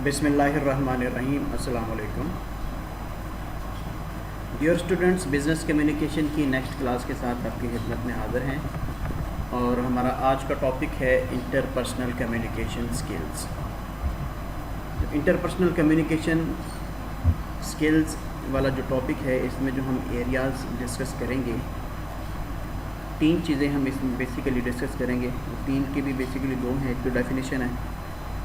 بسم اللہ الرحمن الرحیم. السلام علیکم. ڈیئر اسٹوڈنٹس، بزنس کمیونیکیشن کی نیکسٹ کلاس کے ساتھ آپ کی خدمت میں حاضر ہیں اور ہمارا آج کا ٹاپک ہے interpersonal communication skills. Interpersonal communication skills والا جو ٹاپک ہے، اس میں جو ہم ایریاز ڈسکس کریں گے، تین چیزیں ہم اس میں بیسیکلی ڈسکس کریں گے. تین کی بھی بیسیکلی دو ہیں. ایک تو ڈیفینیشن ہے،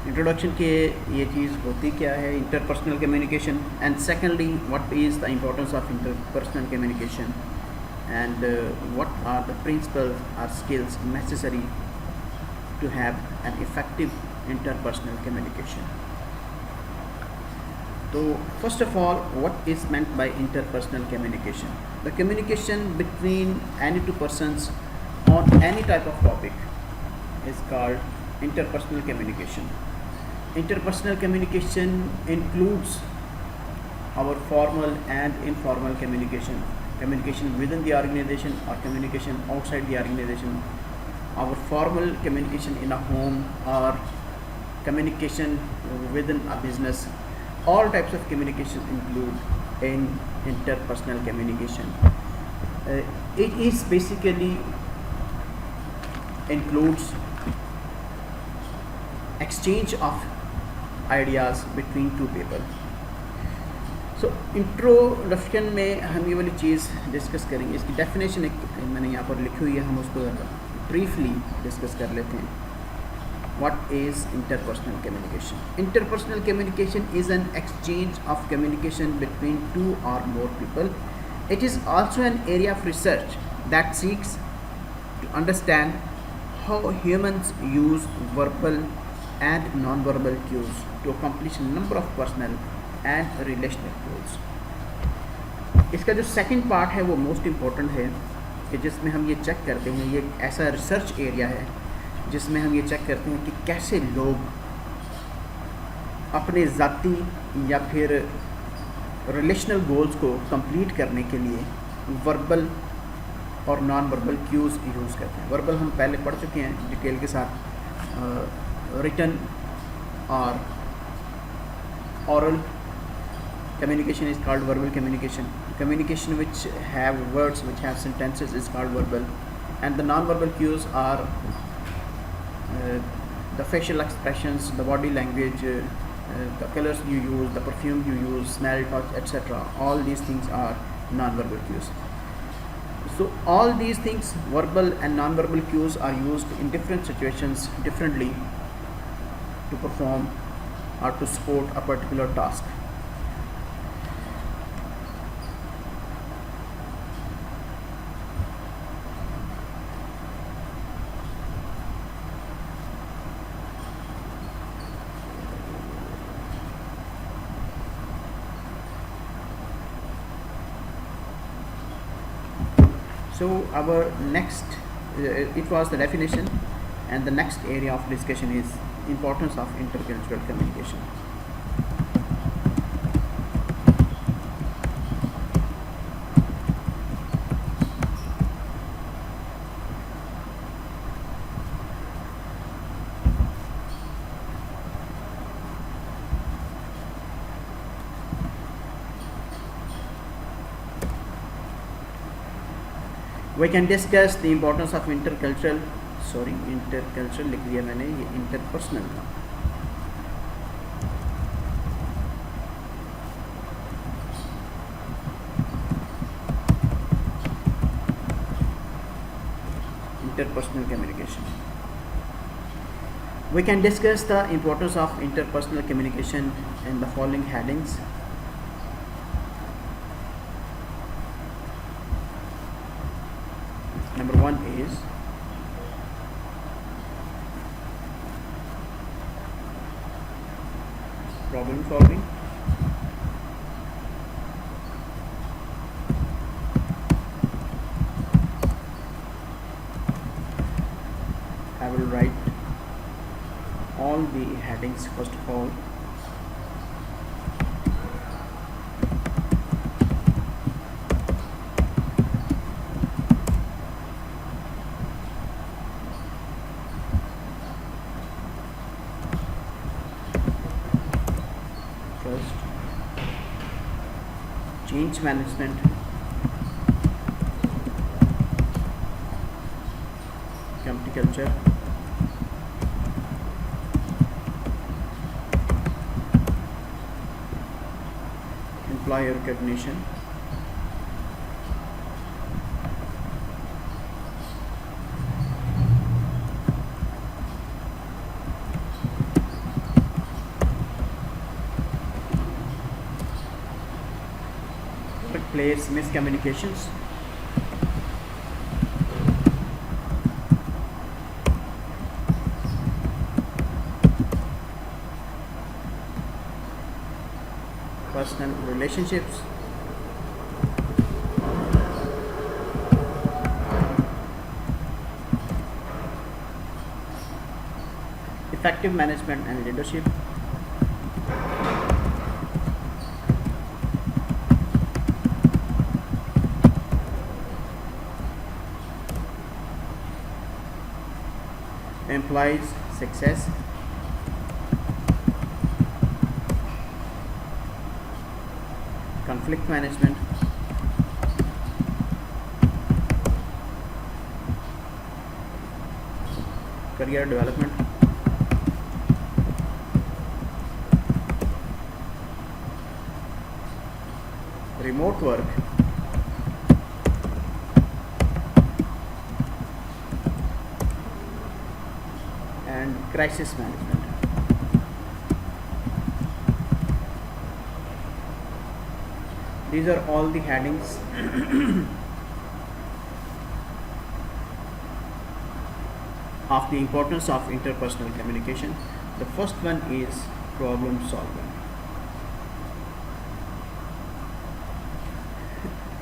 انٹروڈکشن کے یہ چیز ہوتی کیا ہے interpersonal communication, and secondly what is the importance of interpersonal communication and what are the principles are skills necessary to have an effective interpersonal communication. تو first of all, what is meant by interpersonal communication? The communication between any two persons on any type of topic is called interpersonal communication. Interpersonal communication includes our formal and informal communication, communication within the organization or communication outside the organization, our formal communication in a home or communication within a business. All types of communication include in interpersonal communication. It is basically includes exchange of ideas between two people. So introduction میں ہم یہ والی چیز discuss کریں گے. اس کی definition ایک میں نے یہاں پر لکھی ہوئی ہے، ہم اس کو بریفلی ڈسکس کر لیتے ہیں. What is interpersonal communication? Interpersonal communication is an exchange of communication between two or more people. It is also an area of research that seeks to understand how humans use verbal and non-verbal cues to accomplish a number of personal and relational goals. اس کا جو second part ہے وہ most important ہے کہ جس میں ہم یہ چیک کرتے ہیں، یہ ایک ایسا ریسرچ ایریا ہے جس میں ہم یہ چیک کرتے ہیں کہ کیسے لوگ اپنے ذاتی یا پھر ریلیشنل گولز کو کمپلیٹ کرنے کے لیے وربل اور نان وربل کیوز یوز کرتے ہیں. وربل ہم پہلے پڑھ چکے ہیں ڈیٹیل کے ساتھ. ریٹن اور oral communication is called verbal communication. Communication which have words, which have sentences is called verbal, and the non-verbal cues are the facial expressions, the body language, the colors you use, the perfume you use, smell, touch, etc. All these things are non-verbal cues. So all these things, verbal and non-verbal cues, are used in different situations differently to perform or to support a particular task. So our next, it was the definition, and the next area of discussion is importance of intercultural communication. We can discuss the importance of intercultural لکھ لیا میں نے، یہ interpersonal تھا. Interpersonal communication. We can discuss the importance of interpersonal communication in the following headings. Number one is problem solving. I will write all the headings first of all. change management, company culture, employee recognition, workplace miscommunications, personal relationships, effective management and leadership, employees success, conflict management, career development, remote work, and crisis management. These are all the headings of the importance of interpersonal communication. The first one is problem solving.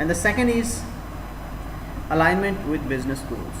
And the second is alignment with business goals.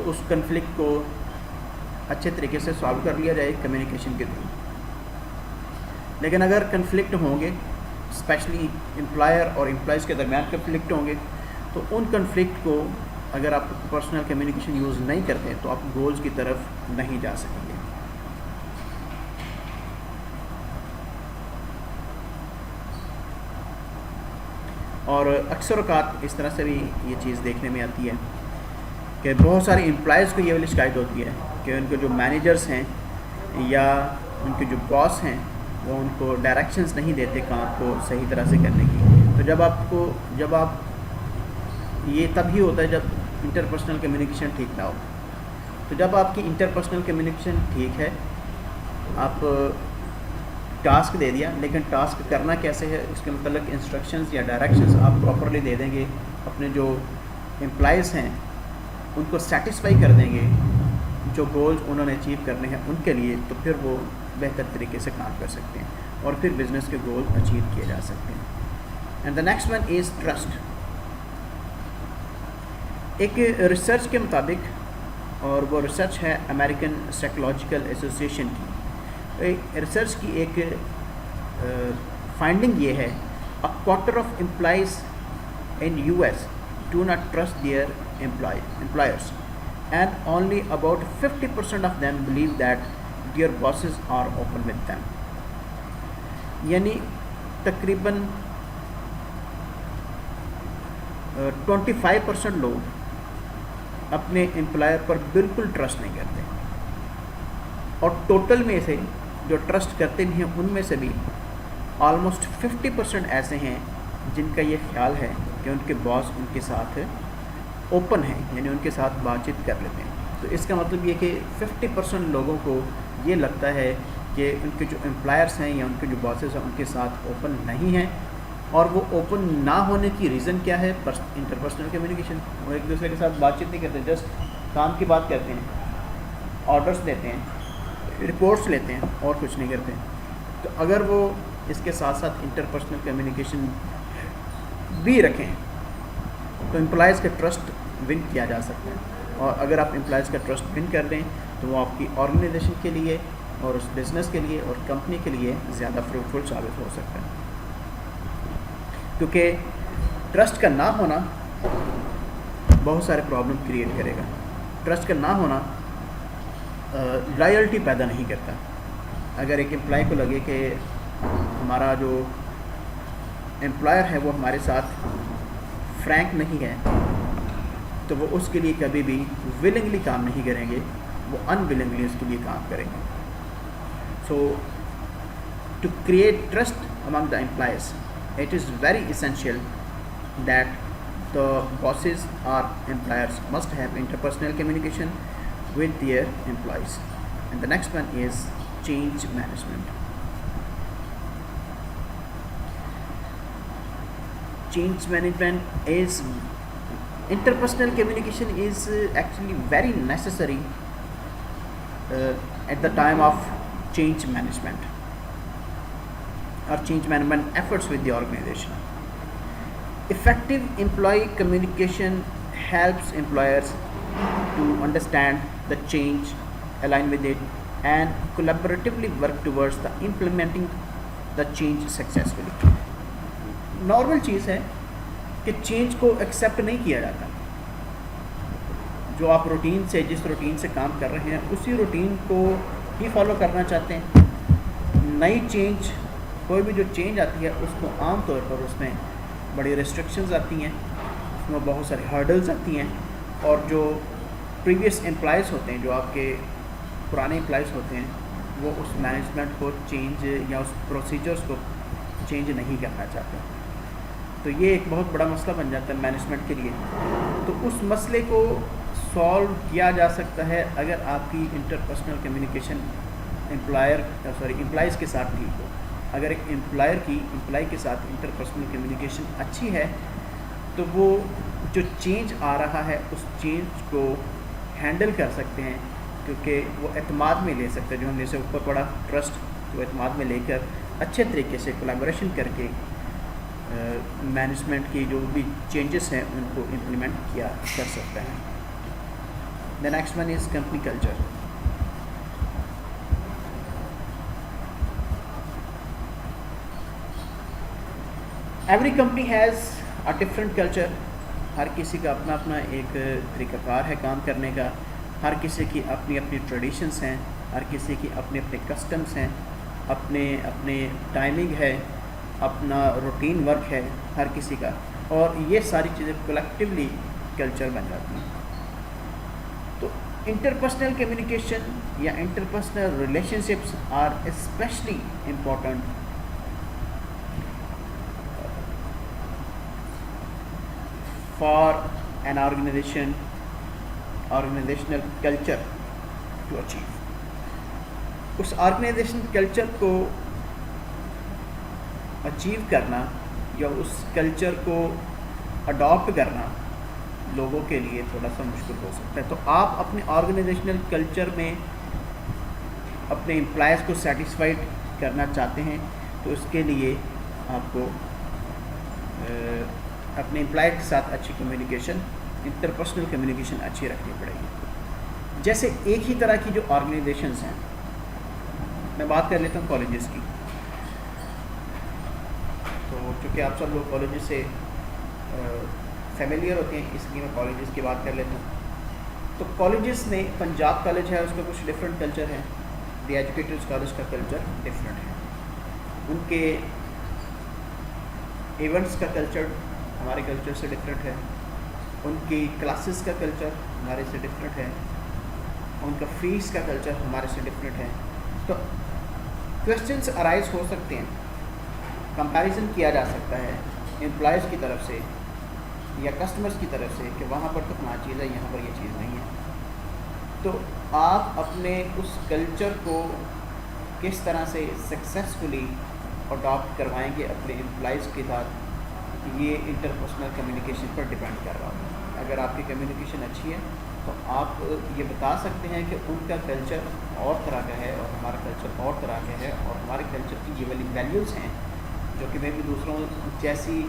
تو اس conflict کو اچھے طریقے سے solve کر لیا جائے communication کے through. لیکن اگر کنفلکٹ ہوں گے، اسپیشلی امپلائر اور امپلائز کے درمیان کنفلکٹ ہوں گے، تو ان کنفلکٹ کو اگر آپ پرسنل کمیونیکیشن یوز نہیں کرتے تو آپ گولز کی طرف نہیں جا سکیں گے. اور اکثر اوقات اس طرح سے بھی یہ چیز دیکھنے میں آتی ہے کہ بہت سارے امپلائز کو یہ والی شکایت ہوتی ہے کہ ان کے جو مینیجرز ہیں یا ان کے جو باس ہیں وہ ان کو ڈائریکشنز نہیں دیتے کام کو صحیح طرح سے کرنے کی. تو جب آپ یہ تب ہی ہوتا ہے جب انٹرپرسنل کمیونیکیشن ٹھیک نہ ہو. تو جب آپ کی انٹرپرسنل کمیونیکیشن ٹھیک ہے، آپ ٹاسک دے دیا، لیکن ٹاسک کرنا کیسے ہے اس کے متعلق انسٹرکشنز یا ڈائریکشنز آپ پراپرلی دے دیں گے، اپنے جو امپلائز ہیں ان کو سیٹسفائی کر دیں گے جو گولز انہوں نے اچیو کرنے ہیں ان کے لیے، تو پھر وہ بہتر طریقے سے کام کر سکتے ہیں اور پھر بزنس کے گول اچیو کیے جا سکتے ہیں. And the next one is trust. ایک ریسرچ کے مطابق، اور وہ ریسرچ ہے امریکن سائیکولوجیکل ایسوسیشن کی، ریسرچ کی ایک فائنڈنگ یہ ہے، a quarter of employees in US do not trust their employers, and only about 50% of them believe that their bosses are open with them. یعنی تقریباً 25% لوگ اپنے امپلائر پر بالکل ٹرسٹ نہیں کرتے، اور ٹوٹل میں سے جو ٹرسٹ کرتے بھی ہیں ان میں سے بھی آلموسٹ 50% ایسے ہیں جن کا یہ خیال ہے کہ ان کے باس ان کے ساتھ اوپن ہیں، یعنی ان کے ساتھ بات چیت کر لیتے ہیں. تو اس کا مطلب یہ کہ 50% لوگوں کو یہ لگتا ہے کہ ان کے جو امپلائرس ہیں یا ان کے جو باسز ہیں ان کے ساتھ اوپن نہیں ہیں. اور وہ اوپن نہ ہونے کی ریزن کیا ہے؟ Interpersonal communication. وہ ایک دوسرے کے ساتھ بات چیت نہیں کرتے، جسٹ کام کی بات کرتے ہیں، آرڈرس دیتے ہیں، رپورٹس لیتے ہیں، اور کچھ نہیں کرتے. تو اگر وہ اس کے ساتھ ساتھ انٹرپرسنل کمیونیکیشن بھی رکھیں تو امپلائز کا ٹرسٹ ون کیا جا سکتا ہے. اور اگر آپ امپلائز کا ٹرسٹ ون کر دیں تو وہ آپ کی آرگنائزیشن کے لیے اور اس بزنس کے لیے اور کمپنی کے لیے زیادہ فروٹفل ثابت ہو سکتا ہے. کیونکہ ٹرسٹ کا نہ ہونا بہت سارے پرابلم کریٹ کرے گا. ٹرسٹ کا نہ ہونا لائلٹی پیدا نہیں کرتا. اگر ایک امپلائی کو لگے کہ ہمارا جو امپلائر ہے وہ ہمارے ساتھ فرینک نہیں ہے، تو وہ اس کے لیے کبھی بھی ولنگلی کام نہیں کریں گے، وہ ان ولنگلی اس کے لیے کام کریں گے. So to create trust among the employees, it is very essential that the bosses or employers must have interpersonal communication with their employees. And the next one is change management. Change management is interpersonal communication is actually very necessary at the time of change management or change management efforts with the organization. Effective employee communication helps employers to understand the change, align with it, and collaboratively work towards the implementing the change successfully. Normal چیز ہے کہ change کو accept نہیں کیا جاتا. جو آپ routine سے جس روٹین سے کام کر رہے ہیں اسی روٹین کو ہی فالو کرنا چاہتے ہیں. نئی چینج، کوئی بھی جو چینج آتی ہے اس کو عام طور پر اس میں بڑی ریسٹرکشنز آتی ہیں، اس میں بہت ساری ہرڈلز آتی ہیں، اور جو پریویس امپلائز ہوتے ہیں، جو آپ کے پرانے امپلائز ہوتے ہیں، وہ اس مینجمنٹ کو چینج یا اس پروسیجرز کو چینج نہیں کرنا چاہتے. تو یہ ایک بہت بڑا مسئلہ بن جاتا ہے مینجمنٹ کے لیے. تو اس مسئلے کو سالو کیا جا سکتا ہے اگر آپ کی انٹرپرسنل کمیونیکیشن امپلائز کے ساتھ ٹھیک ہو. اگر ایک امپلائی کے ساتھ انٹرپرسنل کمیونیکیشن اچھی ہے تو وہ جو چینج آ رہا ہے اس چینج کو ہینڈل کر سکتے ہیں، کیونکہ وہ اعتماد میں لے سکتے ہیں. جو ہم نے سے اوپر پڑا ٹرسٹ، وہ اعتماد میں لے کر اچھے طریقے سے کولیبوریشن کر کے مینجمنٹ کی جو بھی چینجز ہیں ان کو امپلیمنٹ کیا کر سکتا ہے. The next one is company culture. Every company has a different culture. ہر کسی کا اپنا اپنا ایک طریقہ کار ہے کام کرنے کا. ہر کسی کی اپنی اپنی ٹریڈیشنس ہیں, ہر کسی کی اپنے اپنے کسٹمس ہیں, اپنے اپنے ٹائمنگ ہے, اپنا روٹین ورک ہے ہر کسی کا, اور یہ ساری چیزیں کلیکٹیولی کلچر بن جاتی ہیں. تو انٹرپرسنل کمیونیکیشن یا interpersonal relationships are especially important for an organizational culture to achieve. اس آرگنائزیشن کلچر کو اچیو کرنا یا اس کلچر کو اڈاپٹ کرنا لوگوں کے لیے تھوڑا سا مشکل ہو سکتا ہے. تو آپ اپنے آرگنائزیشنل کلچر میں اپنے امپلائیز کو سیٹسفائڈ کرنا چاہتے ہیں تو اس کے لیے آپ کو اپنے امپلائیز کے ساتھ اچھی کمیونیکیشن, انٹرپرسنل کمیونیکیشن اچھی رکھنی پڑے گی. جیسے ایک ہی طرح کی جو آرگنائزیشنز ہیں, میں بات کر لیتا ہوں کالجز کی. تو چونکہ آپ سب لوگ کالجز سے فیملیئر ہوتے ہیں اس لیے میں کالجز کی بات کر لیتا ہوں. تو کالجز میں پنجاب کالج ہے, اس کا کچھ ڈفرینٹ کلچر ہے. دی ایجوکیٹڈ کالج کا کلچر ڈفرینٹ ہے. ان کے ایونٹس کا کلچر ہمارے کلچر سے ڈفرینٹ ہے. ان کی کلاسز کا کلچر ہمارے سے ڈفرینٹ ہے. ان کا فیس کا کلچر ہمارے سے ڈفرینٹ ہے. تو کویشچنس ارائز ہو سکتے ہیں, کمپیریزن کیا جا سکتا ہے امپلائیز کی طرف سے یا کسٹمرز کی طرف سے کہ وہاں پر تو فلاں چیز ہے, یہاں پر یہ چیز نہیں ہے. تو آپ اپنے اس کلچر کو کس طرح سے سکسیزفلی اڈاپٹ کروائیں گے اپنے امپلائیز کے ساتھ, یہ انٹرپرسنل کمیونیکیشن پر ڈپینڈ کر رہا ہوگا. اگر آپ کی کمیونیکیشن اچھی ہے تو آپ یہ بتا سکتے ہیں کہ ان کا کلچر اور طرح کا ہے اور ہمارا کلچر اور طرح کا ہے, اور ہمارے کلچر کی یہ والی ویلیوز ہیں جو کہ میں بھی دوسروں جیسی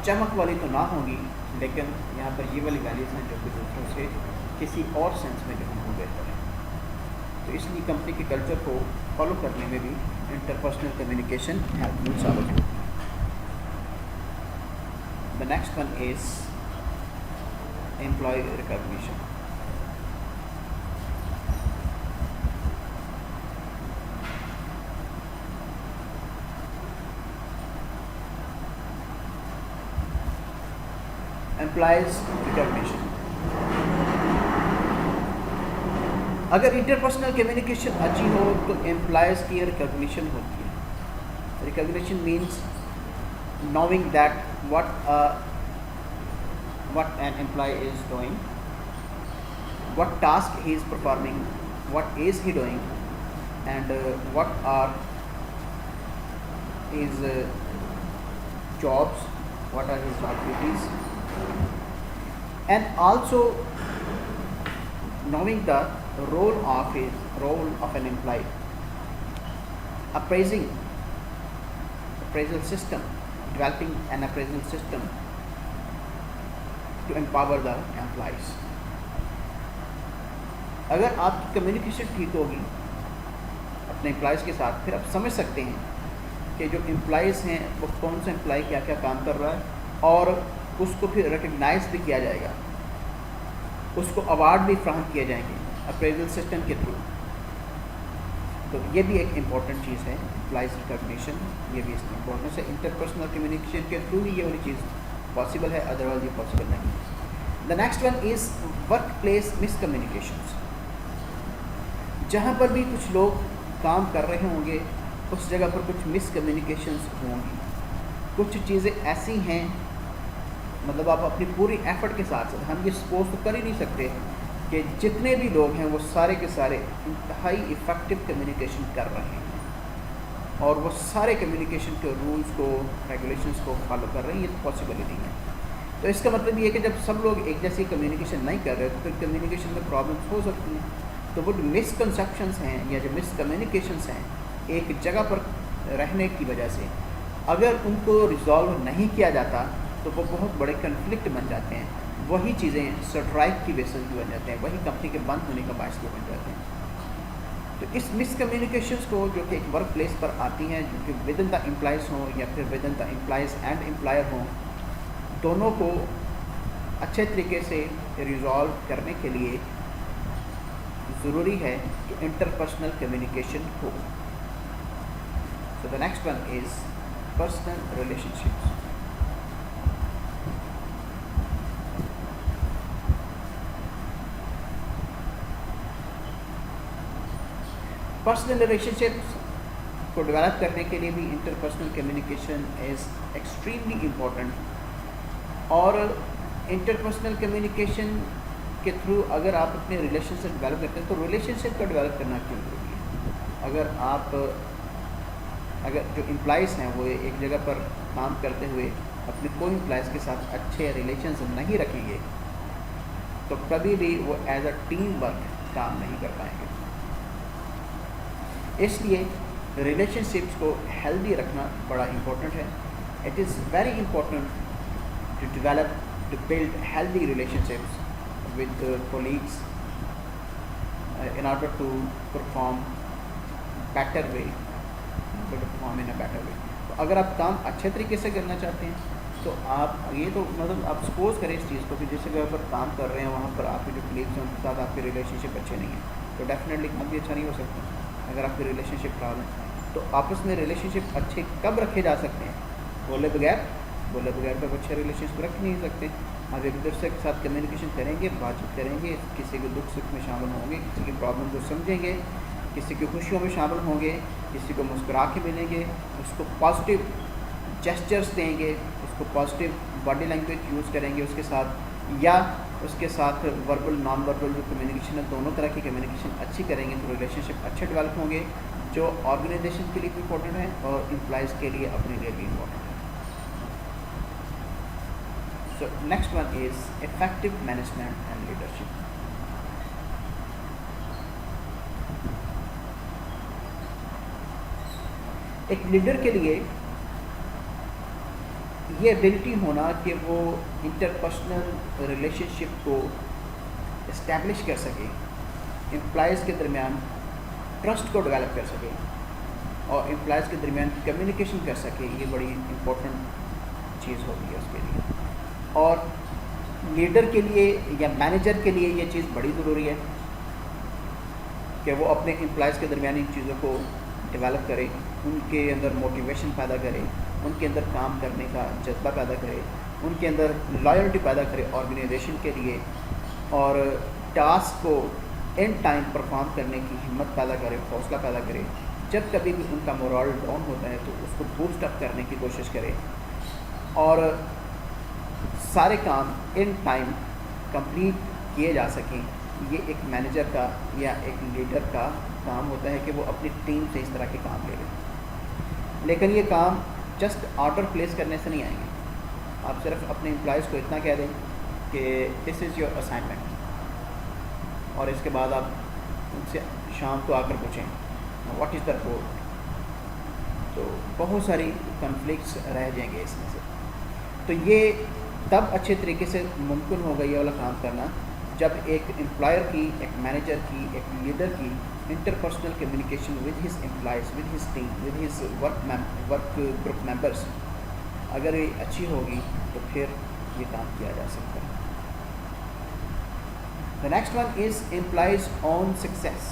چمک والی تو نہ ہوں گی, لیکن یہاں پر یہ والی ویلیوز ہیں جو کہ دوسروں سے کسی اور سینس میں جو ہم بہتر ہیں. تو اس لیے کمپنی کے کلچر کو فالو کرنے میں بھی انٹرپرسنل کمیونیکیشن ہیلپ فل ثابت ہوتی ہے. The next one is employee recognition. Employees recognition. اگر انٹرپرسنل کمیونیکیشن اچھی ہو تو امپلائیز کی ریکگنیشن ہوتی ہے. Recognition means knowing that what an employee is doing, what task he is performing, what is he doing, and what are his jobs, what are his job duties, and also knowing the role of an employee. Appraisal system, developing an appraisal system to empower the employees. اگر آپ کی communication ٹھیک ہوگی اپنے employees کے ساتھ, پھر آپ سمجھ سکتے ہیں کہ جو امپلائیز ہیں وہ کون سا امپلائی کیا کیا کام کر رہا ہے, اور اس کو پھر ریکگنائز بھی کیا جائے گا, اس کو ایوارڈ بھی فراہم کیے جائیں گے اپریزل سسٹم کے تھرو. تو یہ بھی ایک امپورٹنٹ چیز ہے امپلائیز ریکگنیشن, یہ بھی اس کی امپورٹنس ہے. انٹرپرسنل کمیونیکیشن کے تھرو ہی یہ والی چیز پاسبل ہے, ادروائز یہ پاسبل نہیں. دا نیکسٹ ون از ورک پلیس مس کمیونیکیشنس. جہاں پر بھی کچھ لوگ کام کر رہے ہوں گے اس جگہ پر کچھ مس کمیونیکیشنس ہوں گی. کچھ چیزیں ایسی ہیں, مطلب آپ اپنی پوری ایفرٹ کے ساتھ ہم یہ سپوز تو کر ہی نہیں سکتے کہ جتنے بھی لوگ ہیں وہ سارے کے سارے انتہائی افیکٹو کمیونیکیشن کر رہے ہیں اور وہ سارے کمیونیکیشن کے رولز کو ریگولیشنس کو فالو کر رہے ہیں. یہ تو پاسبلٹی ہے. تو اس کا مطلب یہ ہے کہ جب سب لوگ ایک جیسی کمیونیکیشن نہیں کر رہے تو پھر کمیونیکیشن میں پرابلمس ہو سکتی ہیں. تو وہ مس کنسیپشنس ہیں یا جو مس کمیونیکیشنس ہیں ایک جگہ پر رہنے کی وجہ سے, اگر ان کو ریزالو نہیں کیا جاتا تو وہ بہت بڑے کنفلکٹ بن جاتے ہیں وہی چیزیں سٹرائک کی بیسس بھی بن جاتے ہیں, وہی کمپنی کے بند ہونے کا باعث بھی بن جاتے ہیں. تو اس مس کمیونیکیشنس کو جو کہ ایک ورک پلیس پر آتی ہیں, جو کہ ود ان دا امپلائز ہوں یا پھر within the employees and employer ہوں, دونوں کو اچھے طریقے سے ریزالو کرنے کے لیے ضروری ہے کہ interpersonal communication who. So the next one is personal relation ships. Personal relation ships کو ڈیولپ کرنے کے لیے بھی interpersonal communication is extremely important. اور انٹرپرسنل کمیونیکیشن کے تھرو اگر آپ اپنے ریلیشن شپ ڈیولپ کرتے ہیں تو ریلیشن شپ کو ڈیولپ کرنا کیوں ضروری ہے؟ اگر جو امپلائز ہیں وہ ایک جگہ پر کام کرتے ہوئے اپنے کوئی امپلائز کے ساتھ اچھے ریلیشنز نہیں رکھیں گے تو کبھی بھی وہ ایز اے ٹیم ورک کام نہیں کر پائیں گے. اس لیے ریلیشن شپس کو ہیلدی رکھنا بڑا امپورٹنٹ ہے. It is very important to develop to build healthy relationships with colleagues in order to perform better way, to perform in a better way. تو اگر آپ کام اچھے طریقے سے کرنا چاہتے ہیں تو آپ یہ تو مطلب آپ سپوز کریں اس چیز کو کہ جس جگہ پر کام کر رہے ہیں وہاں پر آپ کے جو کلیگس ہیں ان کے ساتھ آپ کے ریلیشن شپ اچھے نہیں ہیں تو ڈیفینیٹلی کام بھی اچھا نہیں ہو سکتا. اگر آپ کے ریلیشن شپ خراب ہیں تو آپس میں ریلیشن شپ اچھے کب رکھے جا سکتے ہیں؟ بولے بغیر تو اچھے ریلیشن شپ رکھ نہیں سکتے. آپ ایک دوسرے کے ساتھ کمیونیکیشن کریں گے, بات چیت کریں گے, کسی کے دکھ سکھ میں شامل ہوں گے, کسی کی پرابلم کو سمجھیں گے, کسی کی خوشیوں میں شامل ہوں گے, کسی کو مسکرا کے ملیں گے, اس کو پازیٹیو جسچرس دیں گے, اس کو پازیٹیو باڈی لینگویج یوز کریں گے اس کے ساتھ, یا اس کے ساتھ وربل نان وربل جو کمیونیکیشن ہے دونوں طرح کی کمیونیکیشن اچھی کریں گے تو ریلیشن شپ اچھے ڈیولپ ہوں گے, جو آرگنائزیشن کے لیے بھی امپورٹنٹ ہے اور امپلائز کے لیے اپنے لیے بھی امپورٹنٹ ہے. So next one is effective management and leadership. ایک لیڈر کے لیے یہ ایبلٹی ہونا کہ وہ انٹرپرسنل ریلیشن شپ کو اسٹیبلش کر سکے, امپلائز کے درمیان ٹرسٹ کو ڈیولپ کر سکے اور امپلائز کے درمیان کمیونیکیشن کر سکے, یہ بڑی امپورٹنٹ چیز ہوتی ہے اس کے لیے. اور لیڈر کے لیے یا مینیجر کے لیے یہ چیز بڑی ضروری ہے کہ وہ اپنے امپلائز کے درمیان ان چیزوں کو ڈیولپ کرے, ان کے اندر موٹیویشن پیدا کرے, ان کے اندر کام کرنے کا جذبہ پیدا کرے, ان کے اندر لائلٹی پیدا کرے آرگنائزیشن کے لیے, اور ٹاسک کو ان ٹائم پرفارم کرنے کی ہمت پیدا کرے, حوصلہ پیدا کرے. جب کبھی بھی ان کا مورال ڈاؤن ہوتا ہے تو اس کو بوسٹ اپ کرنے کی کوشش کرے, اور سارے کام ان ٹائم کمپلیٹ کیے جا سکیں. یہ ایک مینیجر کا یا ایک لیڈر کا کام ہوتا ہے کہ وہ اپنی ٹیم سے اس طرح کے کام لے لیں. لیکن یہ کام جسٹ آرڈر پلیس کرنے سے نہیں آئیں گے. آپ صرف اپنے امپلائز کو اتنا کہہ دیں کہ دس از یور اسائنمنٹ, اور اس کے بعد آپ ان سے شام کو آ کر پوچھیں واٹ از دا رپورٹ, تو بہت ساری کنفلکٹس رہ جائیں گے اس میں سے. تو یہ تب اچھے طریقے سے ممکن ہوگا یہ والا کام کرنا جب ایک امپلائر کی, ایک مینیجر کی, ایک لیڈر کی interpersonal communication with his employees, with his team, with his work group members اگر یہ اچھی ہوگی تو پھر یہ کام کیا جا سکتا ہے. The next one is employees' own success.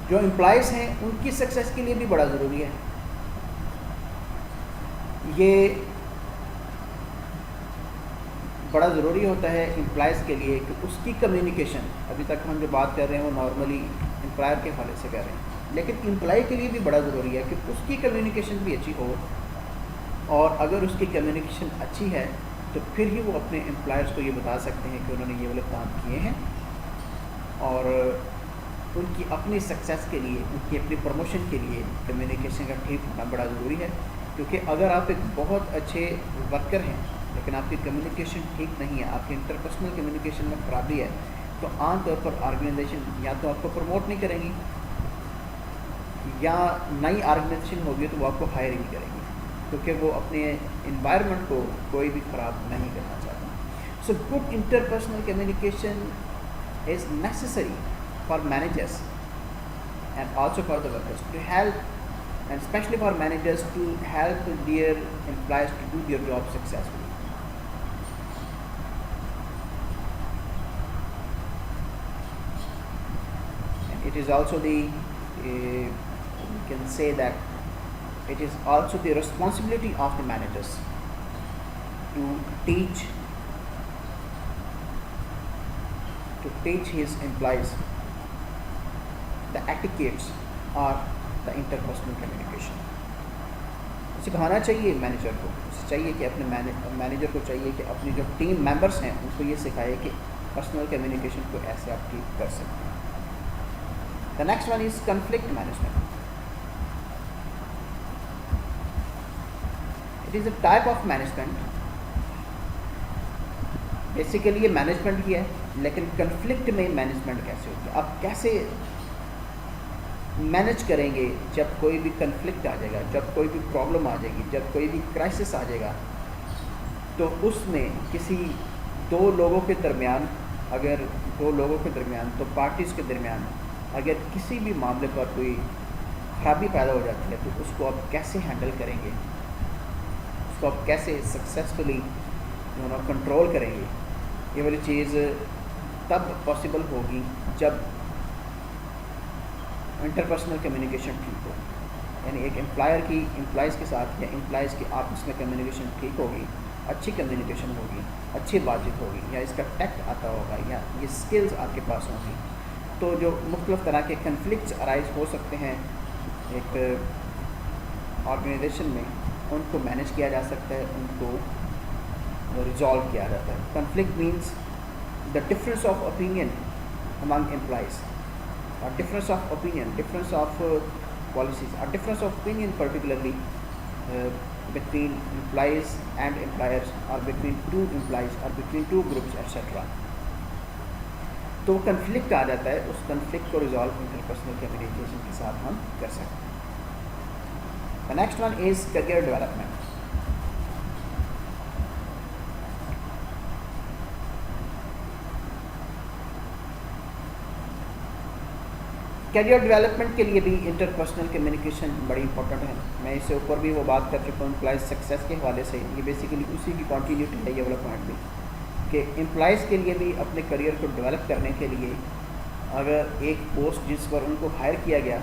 جو امپلائز ہیں ان کی سکسیس کے لیے بھی بڑا ضروری ہے. یہ بڑا ضروری ہوتا ہے امپلائز کے لیے کہ اس کی کمیونیکیشن, ابھی تک ہم جو بات کر رہے ہیں وہ نارملی امپلائر کے حوالے سے کر رہے ہیں, لیکن امپلائی کے لیے بھی بڑا ضروری ہے کہ اس کی کمیونیکیشن بھی اچھی ہو, اور اگر اس کی کمیونیکیشن اچھی ہے تو پھر ہی وہ اپنے امپلائرز کو یہ بتا سکتے ہیں کہ انہوں نے یہ والے کام کیے ہیں, اور ان کی اپنی سکسیس کے لیے, ان کی اپنی پروموشن کے لیے کمیونیکیشن کا ٹھیک ہونا بڑا ضروری ہے. کیونکہ اگر آپ ایک بہت اچھے ورکر ہیں لیکن آپ کی کمیونیکیشن ٹھیک نہیں ہے, آپ کی انٹرپرسنل کمیونیکیشن میں خرابی ہے, تو عام طور پر آرگنائزیشن یا تو آپ کو پروموٹ نہیں کریں گی یا نئی آرگنائزیشن ہوگی تو وہ آپ کو ہائر ہی نہیں کرے گی، کیونکہ وہ اپنے انوائرمنٹ کو کوئی بھی خراب نہیں کرنا چاہتا. So good interpersonal communication is necessary for managers and also for the workers to help, and especially for managers to help their employees to do their job successfully. And it is also we can say that it is also the responsibility of the managers to teach his employees the etiquettes or the interpersonal communication. سکھانا چاہیے manager کو، اسے چاہیے کہ اپنے manager کو چاہیے کہ اپنی جو ٹیم ممبرس ہیں ان کو یہ سکھائے کہ پرسنل کمیونیکیشن کو ایسے آپ ٹریٹ کر سکتے ہیں. دا next one is conflict management. It is a type of management. Basically یہ مینجمنٹ ہی ہے، لیکن کنفلکٹ میں مینجمنٹ کیسے ہوتی ہے، آپ کیسے مینج کریں گے جب کوئی بھی کنفلکٹ آ جائے گا، جب کوئی بھی پرابلم آ جائے گی، جب کوئی بھی کرائسس آ جائے گا، تو اس میں کسی دو لوگوں کے درمیان دو پارٹیز کے درمیان اگر کسی بھی معاملے پر کوئی خرابی پیدا ہو جاتی ہے تو اس کو آپ کیسے ہینڈل کریں گے، اس کو آپ کیسے سکسیزفلی کنٹرول کریں گے. یہ والی چیز تب پاسبل ہوگی جب انٹرپرسنل کمیونیکیشن ٹھیک ہو. یعنی ایک امپلائر کی امپلائز کے ساتھ یا امپلائز کی آپس میں کمیونیکیشن ٹھیک ہوگی، اچھی کمیونیکیشن ہوگی، اچھی بات چیت ہوگی، یا اس کا ٹیکٹ آتا ہوگا، یا یہ اسکلز آپ کے پاس ہوں گی، تو جو مختلف طرح کے کنفلکٹس ارائز ہو سکتے ہیں ایک آرگنائزیشن میں، ان کو مینیج کیا جا سکتا ہے، ان کو ریزالو کیا جاتا ہے. Conflict means the difference of opinion among employees, or difference of opinion, difference of policies, or difference of opinion particularly between employees and employers, or between two employees, or between two groups, etc. تو conflict آ جاتا ہے، اس conflict کو resolve interpersonal communication کے ساتھ ہم کر سکتے ہیں. The next one is career development. Career development کے لیے بھی انٹرپرسنل کمیونیکیشن بڑی امپورٹنٹ ہے. میں اس سے اوپر بھی وہ بات کر چکا ہوں امپلائز سکسیس کے حوالے سے. یہ بیسیکلی اسی کی کنٹینیوٹی ہے یہ والا پوائنٹ بھی، کہ امپلائز کے لیے بھی اپنے کریئر کو ڈیولپ کرنے کے لیے اگر ایک پوسٹ جس پر ان کو ہائر کیا گیا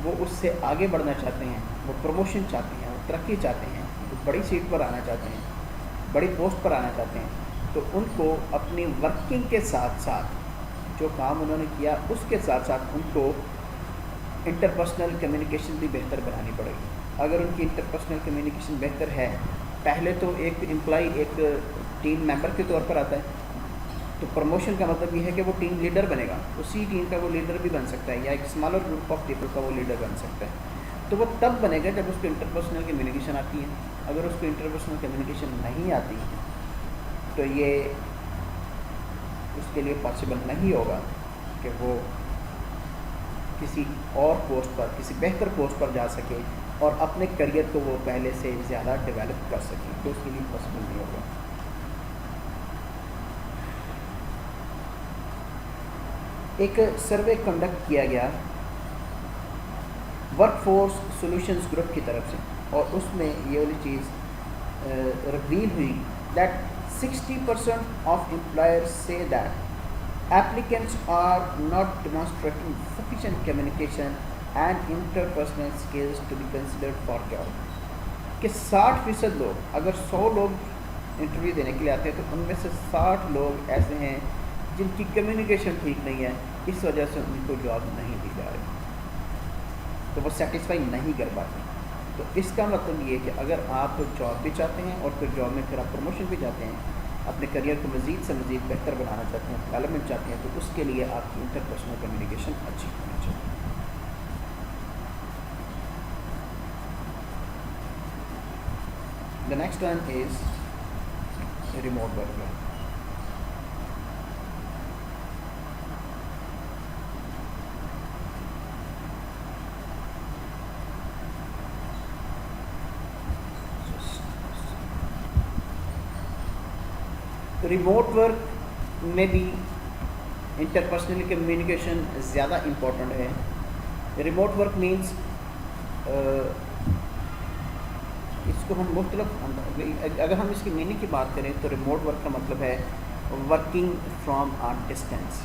وہ اس سے آگے بڑھنا چاہتے ہیں، وہ پروموشن چاہتے ہیں، وہ ترقی چاہتے ہیں، وہ بڑی سیٹ پر آنا چاہتے ہیں، بڑی پوسٹ پر آنا چاہتے ہیں، تو ان کو اپنی ورکنگ کے ساتھ ساتھ جو کام انہوں نے کیا اس کے ساتھ ساتھ ان کو انٹرپرسنل کمیونیکیشن بھی بہتر بنانی پڑے گی. اگر ان کی انٹرپرسنل کمیونیکیشن بہتر ہے، پہلے تو ایک امپلائی ایک ٹیم ممبر کے طور پر آتا ہے، تو پروموشن کا مطلب یہ ہے کہ وہ ٹیم لیڈر بنے گا، اسی ٹیم کا وہ لیڈر بھی بن سکتا ہے، یا ایک اسمالر گروپ آف پیپل کا وہ لیڈر بن سکتا ہے. تو وہ تب بنے گا جب اس کو انٹرپرسنل کمیونیکیشن آتی ہے. اگر اس کو انٹرپرسنل کمیونیکیشن نہیں آتی تو یہ اس کے لیے پاسبل نہیں ہوگا کہ وہ کسی اور پوسٹ پر، کسی بہتر پوسٹ پر جا سکے اور اپنے کریئر کو وہ پہلے سے زیادہ ڈیولپ کر سکے، تو اس کے لیے پاسبل نہیں ہوگا. ایک سروے کنڈکٹ کیا گیا ورک فورس سولوشنز گروپ کی طرف سے، اور اس میں یہ والی چیز ریویل ہوئی دیٹ 60% آف امپلائرز سے that applicants are not demonstrating sufficient communication and interpersonal skills to be considered for job. کہ 60% لوگ، اگر 100 لوگ انٹرویو دینے کے لیے آتے ہیں تو ان میں سے 60 لوگ ایسے ہیں جن کی کمیونیکیشن ٹھیک نہیں ہے، اس وجہ سے ان کو جاب نہیں دی جا رہی، تو وہ سیٹسفائی نہیں کر پاتے. تو اس کا مطلب یہ کہ اگر آپ جاب بھی چاہتے ہیں اور پھر جاب میں پھر آپ پروموشن بھی چاہتے ہیں، اپنے کریئر کو مزید سے مزید بہتر بنانا چاہتے ہیں، ڈیولپمنٹ چاہتے ہیں، تو اس کے لیے آپ کی انٹرپرسنل کمیونیکیشن اچھی ہونی چاہیے. The next one is remote work. Remote work میں بھی انٹرپرسنل کمیونیکیشن زیادہ امپورٹنٹ ہے. ریموٹ ورک مینس اس کو ہم مختلف اگر ہم اس کی میننگ کی بات کریں تو ریموٹ ورک کا مطلب ہے ورکنگ فرام آ ڈسٹینس,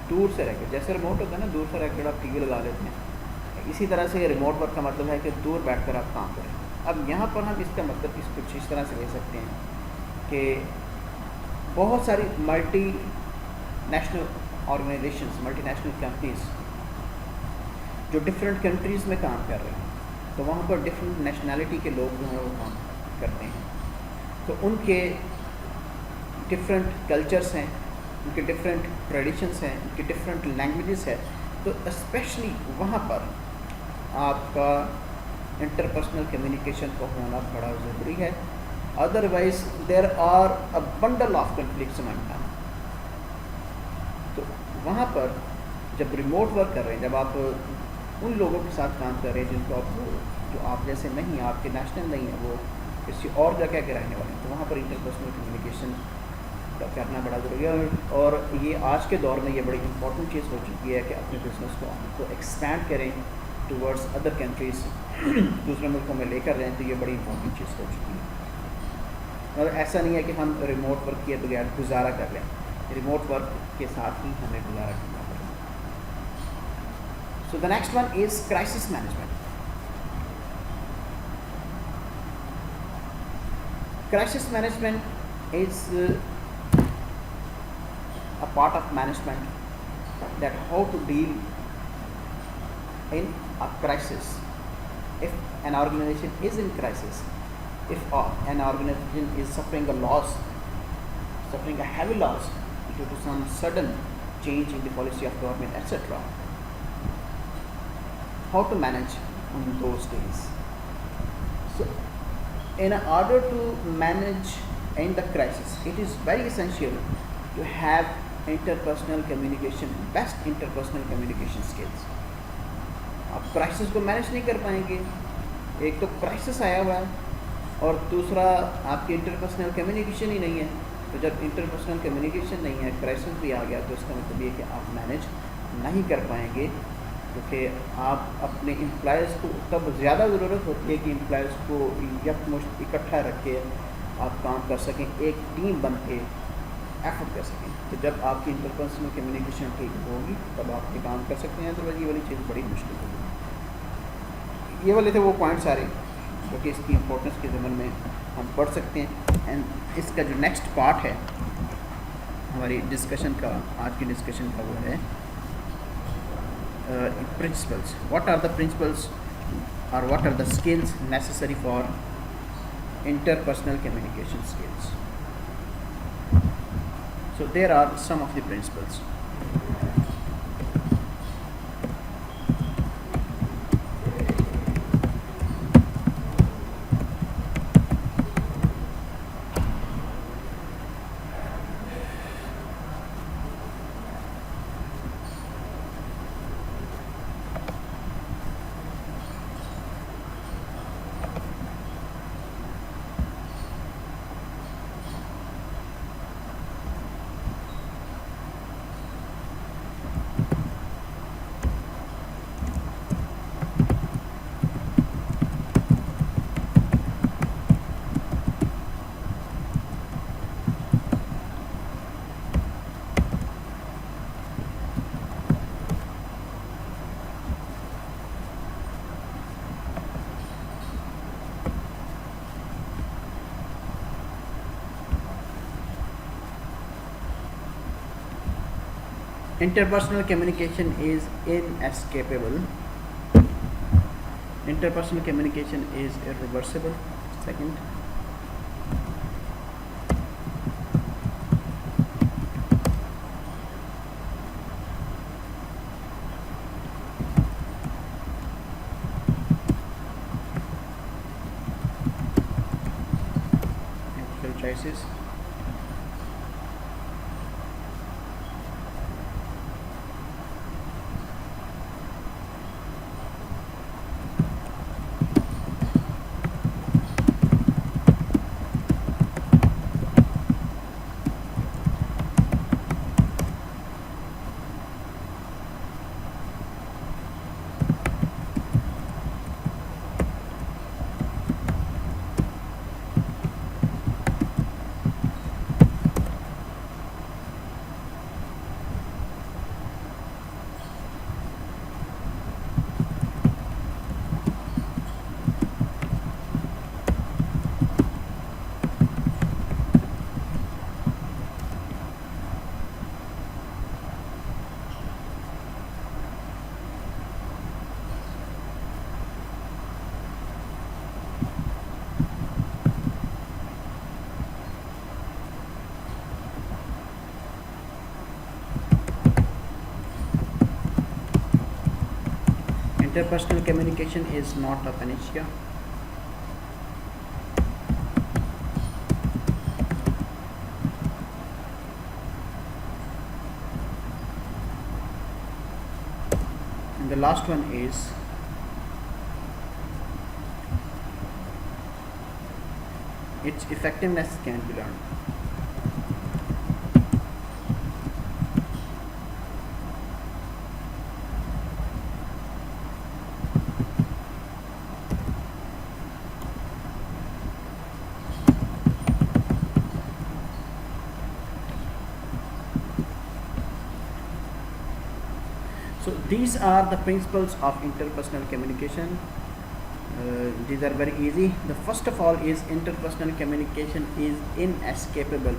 دور سے رہ کے. جیسے ریموٹ ہوتا ہے نا, دور سے رہ کے آپ ٹی وی لگا لیتے ہیں, اسی طرح سے ریموٹ ورک کا مطلب ہے کہ دور بیٹھ کر آپ کام کریں. اب یہاں پر ہم اس کا مطلب کچھ اس طرح سے لے سکتے ہیں کہ بہت ساری multinational organizations, multinational companies جو ڈفرینٹ کنٹریز میں کام کر رہے ہیں, تو وہاں پر ڈفرینٹ نیشنلٹی کے لوگ جو ہیں وہ کام کرتے ہیں. تو ان کے ڈفرینٹ کلچرس ہیں, ان کے ڈفرینٹ ٹریڈیشنس ہیں, ان کی ڈفرینٹ لینگویجز ہے. تو اسپیشلی وہاں پر آپ کا انٹرپرسنل کمیونیکیشن کا ہونا بڑا ضروری ہے. Otherwise there are a bundle of conflicts among them. تو وہاں پر جب ریموٹ ورک کر رہے ہیں, جب آپ ان لوگوں کے ساتھ کام کر رہے ہیں جن کو آپ جو آپ جیسے نہیں, آپ کے نیشنل نہیں ہیں, وہ کسی اور جگہ کے رہنے والے ہیں, تو وہاں پر انٹرپرسنل کمیونیکیشن کرنا بڑا ضروری ہے. اور یہ آج کے دور میں یہ بڑی امپورٹنٹ چیز ہو چکی ہے کہ اپنے بزنس کو ایکسپینڈ کریں ٹورڈز ادر کنٹریز, دوسرے ملکوں میں لے کر جائیں, تو یہ بڑی امپورٹنٹ چیز ہو چکی ہے. اور ایسا نہیں ہے کہ ہم ریموٹ ورک کیے بغیر گزارا کر لیں, ریموٹ ورک کے ساتھ ہی ہمیں گزارا کرنا پڑے. So the next one is crisis management. Crisis management is a part of management that how to deal in a crisis. If an organization is in crisis, if an organization is suffering a loss, suffering a heavy loss due to some sudden change in the policy of government, etc., how to manage on those days. So in order to manage in the crisis, it is very essential to have interpersonal communication, best interpersonal communication skills. آپ crisis کو manage نہیں کر پائیں گے, ایک تو crisis آیا ہوا ہے اور دوسرا آپ کی انٹرپرسنل کمیونیکیشن ہی نہیں ہے. تو جب انٹرپرسنل کمیونیکیشن نہیں ہے, کرائسس بھی آ گیا, تو اس کا مطلب یہ کہ آپ مینیج نہیں کر پائیں گے, کیونکہ آپ اپنے امپلائیز کو تب زیادہ ضرورت ہوتی ہے کہ امپلائیز کو یکمشت اکٹھا رکھ کے آپ کام کر سکیں, ایک ٹیم بن کے ایفرٹ کر سکیں. تو جب آپ کی انٹرپرسنل کمیونیکیشن ٹھیک ہوگی تب آپ یہ کام کر سکتے ہیں. تو یہ والی چیز بڑی مشکل ہوگی. یہ والے تھے وہ پوائنٹ سارے جو کہ اس کی امپورٹنس کے ضمن میں ہم پڑھ سکتے ہیں. اینڈ اس کا جو نیکسٹ پارٹ ہے ہماری ڈسکشن کا, آج کی ڈسکشن کا, وہ ہے principles. What are the principles or what are the skills necessary for interpersonal communication skills? So there are some of the principles. Interpersonal communication is inescapable. Interpersonal communication is irreversible. Second, ethical choices. interpersonal communication is not a panacea. And the last one is its effectiveness can be learned. So these are the principles of interpersonal communication. These are very easy. The first of all is interpersonal communication is inescapable.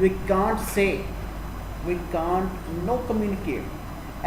We can't say, we can't no communicate.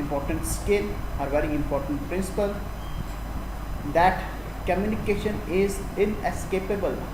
important skill or very important principle that communication is inescapable.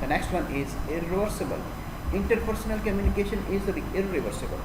The next one is irreversible. Interpersonal communication is irreversible.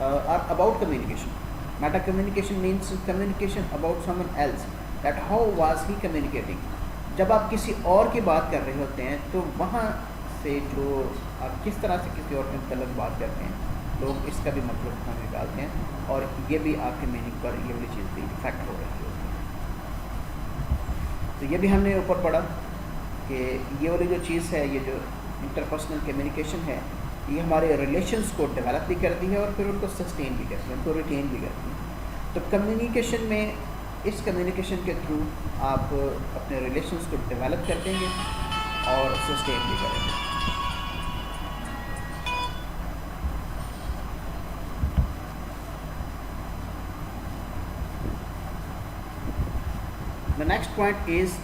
are about communication. Meta communication means communication about someone else, that how was he communicating. جب آپ کسی اور کی بات کر رہے ہوتے ہیں تو وہاں سے جو آپ کس طرح سے کسی اور کے متعلق بات کرتے ہیں لوگ اس کا بھی مطلب ہم نکالتے ہیں اور یہ بھی آپ کے میننگ پر یہ والی چیز بھی افیکٹ ہو رہی ہے. تو یہ بھی ہم نے اوپر پڑھا کہ یہ والی جو چیز ہے یہ جو انٹرپرسنل کمیونیکیشن ہے یہ ہمارے ریلیشنس کو ڈیولپ بھی کرتی ہے اور پھر ان کو سسٹین بھی کرتی ہے, ان کو ریٹین بھی کرتی ہے. تو کمیونیکیشن میں اس کمیونیکیشن کے تھرو آپ اپنے ریلیشنس کو ڈیولپ کر دیں گے اور سسٹین بھی کریں گے. The next point is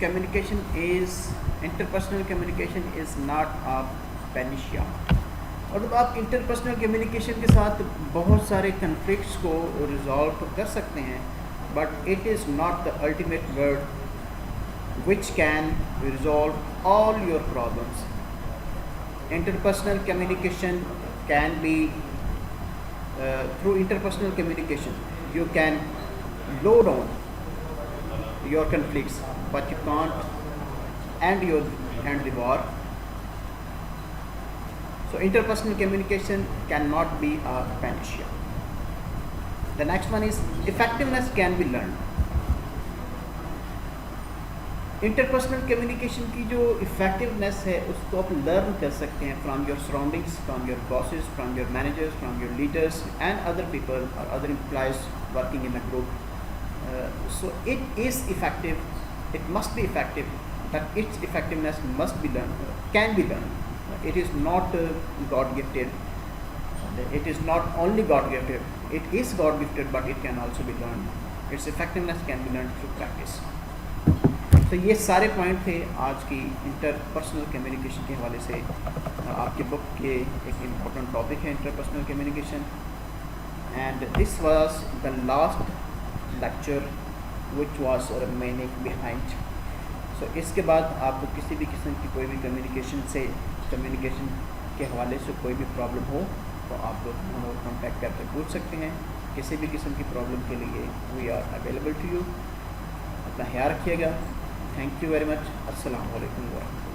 interpersonal communication is not a panacea. اور جب آپ انٹرپرسنل کمیونیکیشن کے ساتھ بہت سارے کنفلکٹس کو ریزالو کر سکتے ہیں but it is not the ultimate word which can resolve all your problems. Interpersonal communication can be through interpersonal communication you can low down your conflicts, but you can't end the war. So interpersonal communication cannot be a panacea. The next one is effectiveness can be learned. Interpersonal communication کی جو effectiveness ہے اس کو آپ learn کر سکتے ہیں from your surroundings, from your bosses, from your managers, from your leaders and other people or other employees working in a group. So it is effective, it must be effective, but its effectiveness must be learned, can be learned. It is not God gifted, it is not only God gifted, it is God gifted but it can also be learned. Its effectiveness can be learned through practice. تو یہ سارے point تھے آج کی interpersonal communication کے حوالے سے. آپ کے بک کے ایک امپورٹنٹ ٹاپک ہے interpersonal communication, and this was the last lecture which was remaining behind. So اس کے بعد آپ کو کسی بھی قسم کی کوئی بھی کمیونیکیشن کے حوالے سے کوئی بھی پرابلم ہو تو آپ لوگ ہمیں کانٹیکٹ کر کے پوچھ سکتے ہیں. کسی بھی قسم کی پرابلم کے لیے we are available to you. اپنا خیال رکھیے گا. Thank you very much. السلام علیکم ورحمۃ اللہ.